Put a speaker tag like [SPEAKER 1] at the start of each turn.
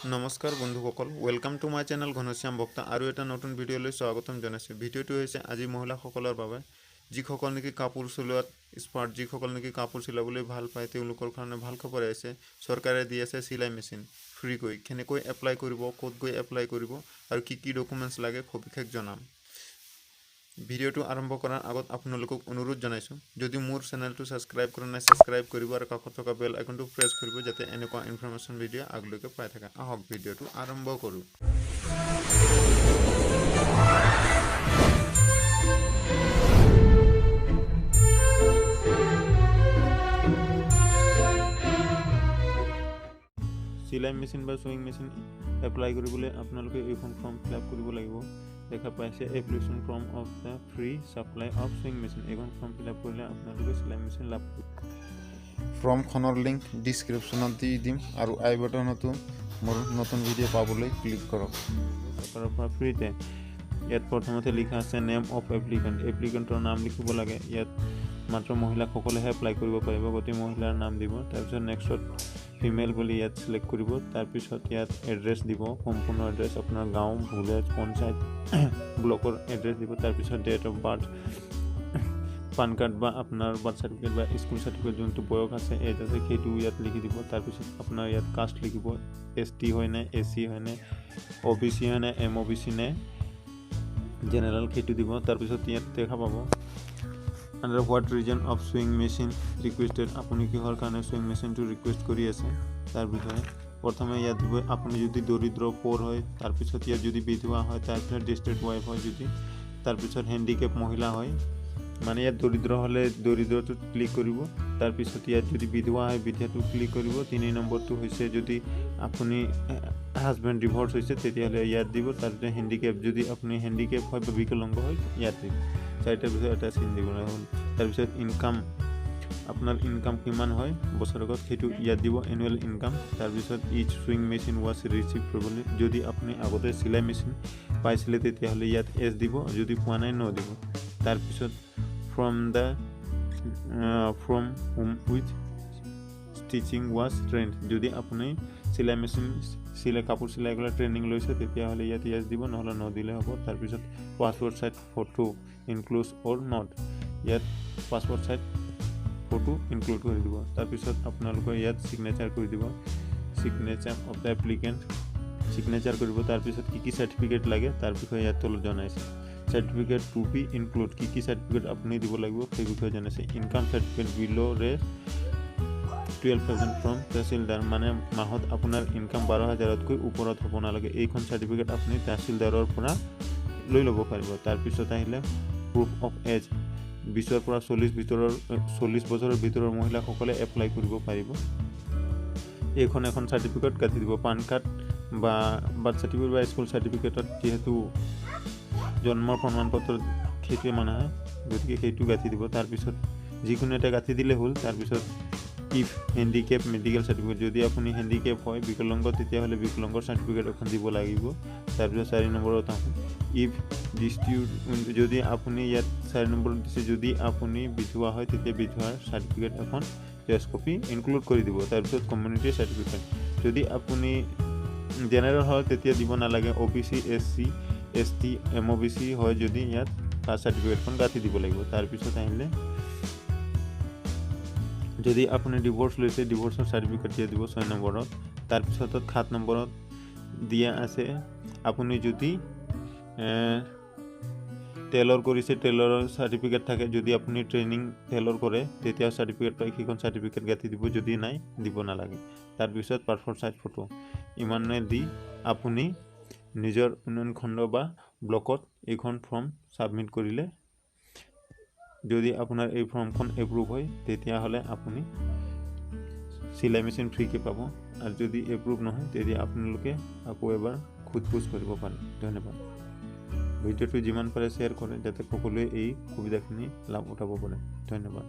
[SPEAKER 1] নমস্কাৰ বন্ধুসকল, welcome to my channel Ghanashyam বক্তা আৰু এটা নতুন ভিডিঅ'লৈ স্বাগতম জনাইছোঁ। ভিডিঅ'টো হৈছে আজি মহিলাসকলৰ বাবে, যিসকল নেকি কাপোৰ চিলোৱাত স্পাৰ্ট, যিসকল নেকি কাপোৰ চিলাবলৈ ভাল পায় তেওঁলোকৰ কাৰণে ভাল খবৰ আহিছে। চৰকাৰে দি আছে চিলাই মেচিন ফ্ৰীকৈ। কেনেকৈ এপ্লাই কৰিব, ক'ত গৈ এপ্লাই কৰিব আৰু কি কি ডকুমেণ্টছ লাগে সবিশেষ জনাম। ভিডিঅ'টো আৰম্ভ কৰাৰ আগত আপোনালোকক অনুৰোধ জনাইছোঁ, যদি মোৰ চেনেলটো ছাবস্ক্ৰাইব কৰা নাই ছাবস্ক্ৰাইব কৰিব আৰু কাষত থকা বেল আইকনটো প্ৰেছ কৰিব যাতে এনেকুৱা ইনফৰমেশ্যন ভিডিঅ' আগলৈকে পাই থাকে। আহক ভিডিঅ'টো আৰম্ভ কৰোঁ। চিলাই মেচিন বা সুইং মেচিন এপ্লাই কৰিবলৈ আপোনালোকে এইখন ফৰ্ম ফিল আপ কৰিব লাগিব। দেখা পাইছে application form of the free supply of swing machine. এইখন ফৰ্ম ফিল আপ কৰিলে আপোনালোকে চিলাই মেচিন লাভ কৰিব। ফৰ্মখনৰ লিংক ডিছক্ৰিপশ্যনত দি দিম আৰু আই বাটনতো মোৰ নতুন ভিডিঅ' পাবলৈ ক্লিক কৰক। চৰকাৰৰ পৰা ফ্ৰীতে ইয়াত প্ৰথমতে লিখা আছে নেম অফ এপ্লিকেণ্ট। এপ্লিকেণ্টৰ নাম লিখিব লাগে। ইয়াত মাত্ৰ মহিলাসকলেহে এপ্লাই কৰিব পাৰিব, গোটেই মহিলাৰ নাম দিব। তাৰপিছত নেক্সটত ফিমেল বুলি ইয়াত চিলেক্ট কৰিব। তাৰপিছত ইয়াত এড্ৰেছ দিব, সম্পূৰ্ণ এড্ৰেছ আপোনাৰ গাঁও, ভিলেজ, পঞ্চায়ত, ব্লকৰ এড্ৰেছ দিব। তাৰপিছত date of birth, PAN card বা আপোনাৰ বাৰ্থ চাৰ্টিফিকেট বা স্কুল চাৰ্টিফিকেট যোনটো বয়স আছে, এজ আছে, সেইটো ইয়াত লিখি দিব। তাৰপিছত আপোনাৰ ইয়াত কাষ্ট লিখিব, ST হয়নে, AC হয়নে, OBC হয়নে, MOBC নে জেনেৰেল, সেইটো দিব। তাৰপিছত ইয়াত দেখা পাব under what reason of sewing machine requested, আপুনি কিহৰ কাৰণে চুইং মেচিনটো ৰিকুৱেষ্ট কৰি আছে তাৰ বিষয়ে প্ৰথমে ইয়াত দিব। আপুনি যদি দৰিদ্ৰ প'ৰ হয়, তাৰপিছত ইয়াত যদি বিধৱা হয়, তাৰপিছত ডিষ্ট্ৰিক্ট ৱাইফ হয় যদি, তাৰপিছত হেণ্ডিকেপ মহিলা হয়, মানে ইয়াত দৰিদ্ৰ হ'লে দৰিদ্ৰটোত ক্লিক কৰিব। তাৰপিছত ইয়াত যদি বিধৱা হয় বিধৱাটো ক্লিক কৰিব। 3 নম্বৰটো হৈছে যদি আপুনি হাজবেণ্ড ডিভৰ্চ হৈছে তেতিয়াহ'লে ইয়াত দিব। তাৰপিছত হেণ্ডিকেপ, যদি আপুনি হেণ্ডিকেপ হয় বা বিকলাংগ হয় ইয়াত দিব। 4টাৰ পিছত এটা চিন দিব হ'ল। তাৰপিছত ইনকাম, আপোনাৰ ইনকাম কিমান হয় বছৰেকত সেইটো ইয়াত দিব, এনুৱেল ইনকাম। তাৰপিছত ইচ চুইং মেচিন ৱাজ ৰিচিভ কৰিবলৈ, যদি আপুনি আগতে চিলাই মেচিন পাইছিলে তেতিয়াহ'লে ইয়াত এছ দিব, যদি পোৱা নাই ন দিব। তাৰপিছত from home with stitching was trained, যদি আপুনি চিলাই মেচিন কাপোৰ চিলাই কৰা ট্ৰেইনিং লৈছে তেতিয়াহ'লে ইয়াত য়েছ দিব, নহ'লে ন দিলে হ'ব। তাৰপিছত passport size photo include or not, ইয়াত পাছপৰ্ট চাইজ ফটো ইনক্লুড কৰি দিব। তাৰপিছত আপোনালোকে ইয়াত ছিগনেচাৰ কৰি দিব, signature of the applicant signature কৰিব। তাৰপিছত কি চাৰ্টিফিকেট লাগে তাৰ বিষয়ে ইয়াত তলত জনাইছে। চাৰ্টিফিকেট টু বি ইনক্লুড, কি চাৰ্টিফিকেট আপুনি দিব লাগিব সেই বিষয়ে জনাইছে। Income certificate bill' rate 12,000 from tehsildar, মানে মাহত আপোনাৰ ইনকাম 12,000তকৈ ওপৰত হ'ব নালাগে। এইখন চাৰ্টিফিকেট আপুনি তহচিলদাৰৰ পৰা লৈ ল'ব পাৰিব। তাৰপিছত আহিলে প্ৰুফ অফ এজ, 20ৰ পৰা 40 বছৰৰ ভিতৰৰ মহিলাসকলে এপ্লাই কৰিব পাৰিব। এইখন এখন চাৰ্টিফিকেট গাঁঠি দিব। পান কাৰ্ড বা বাৰ্থ চাৰ্টিফিকেট বা স্কুল চাৰ্টিফিকেটত যিহেতু জন্মৰ প্ৰমাণ পত্ৰত সেইটোৱে মানা হয়, গতিকে সেইটো গাঁঠি দিব। তাৰপিছত যিকোনো এটা গাঁঠি দিলে হ'ল। তাৰপিছত ইফ হেণ্ডিকেপ মেডিকেল চাৰ্টিফিকেট, যদি আপুনি হেণ্ডিকেপ হয় বিকলাংগ তেতিয়াহ'লে বিকলাংগৰ চাৰ্টিফিকেট এখন দিব লাগিব। তাৰপিছত 4 নম্বৰত আহোঁ, ইফ ডিষ্ট্ৰিবিউট, যদি আপুনি ইয়াত 4 নম্বৰত দিছে যদি আপুনি বিধৱা হয় তেতিয়া বিধৱাৰ চাৰ্টিফিকেট এখন জেৰক্স কপি ইনক্লুড কৰি দিব। তাৰপিছত কমিউনিটি চাৰ্টিফিকেট, যদি আপুনি জেনেৰেল হয় তেতিয়া দিব নালাগে। OBC SC ST MOBC হয় যদি ইয়াত কাষ্ট চাৰ্টিফিকেটখন গাঁঠি দিব লাগিব। তাৰপিছত আহিলে যদি আপুনি ডিভৰ্চ লৈছে ডিভৰ্চৰ চাৰ্টিফিকেট দিয়া দিব 6 নম্বৰত। তাৰপিছত 7 নম্বৰত দিয়া আছে আপুনি যদি টেইলৰ কৰিছে টেইলৰৰ চাৰ্টিফিকেট থাকে, যদি আপুনি ট্ৰেইনিং টেইলৰ কৰে তেতিয়া চাৰ্টিফিকেট পাই সেইখন চাৰ্টিফিকেট গাঁঠি দিব, যদি নাই দিব নালাগে। তাৰপিছত পাছপৰ্ট চাইজ ফটো ইমানে দি আপুনি নিজৰ উন্নয়ন খণ্ড বা ব্লকত এইখন ফৰ্ম ছাবমিট কৰিলে, যদি আপোনাৰ এই ফৰ্মখন এপ্ৰুভ হয় তেতিয়াহ'লে আপুনি চিলাই মেচিন ফ্ৰীকৈ পাব। আৰু যদি এপ্ৰুভ নহয় তেতিয়া আপোনালোকে আকৌ এবাৰ সোধ-পোছ কৰিব পাৰে। ধন্যবাদ। ভিডিঅ'টো যিমান পাৰে শ্বেয়াৰ কৰে যাতে সকলোৱে এই সুবিধাখিনি লাভ উঠাব পাৰে। ধন্যবাদ।